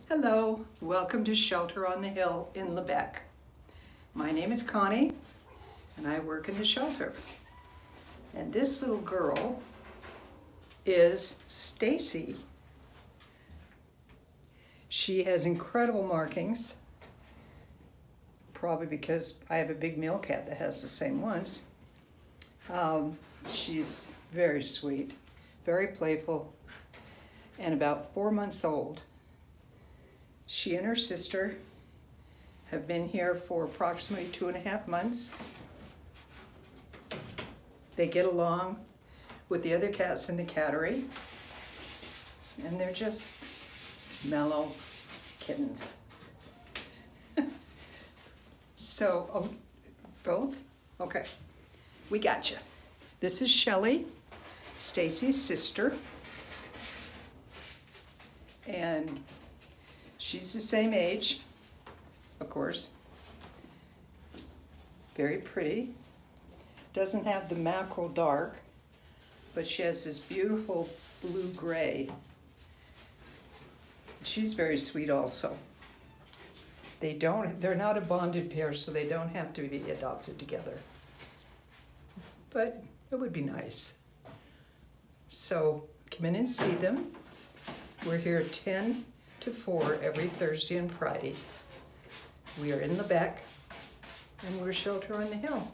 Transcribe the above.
Hello, welcome to Shelter on the Hill in Lebec. My name is Connie and I work in the shelter. And this little girl is Stacy. She has incredible markings, probably because I have a big male cat that has the same ones. She's very sweet, very playful, and about 4 months old. She and her sister have been here for approximately 2.5 months. They get along with the other cats in the cattery, and they're just mellow kittens. So, both? Okay, we got you. This is Shelly, Stacy's sister, and she's the same age, of course. Very pretty. Doesn't have the mackerel dark, but she has this beautiful blue-gray. She's very sweet also. They're not a bonded pair, so they don't have to be adopted together. But it would be nice. So come in and see them. We're here 10 to 4 every Thursday and Friday. We are in Lebec, and we're Shelter on the Hill.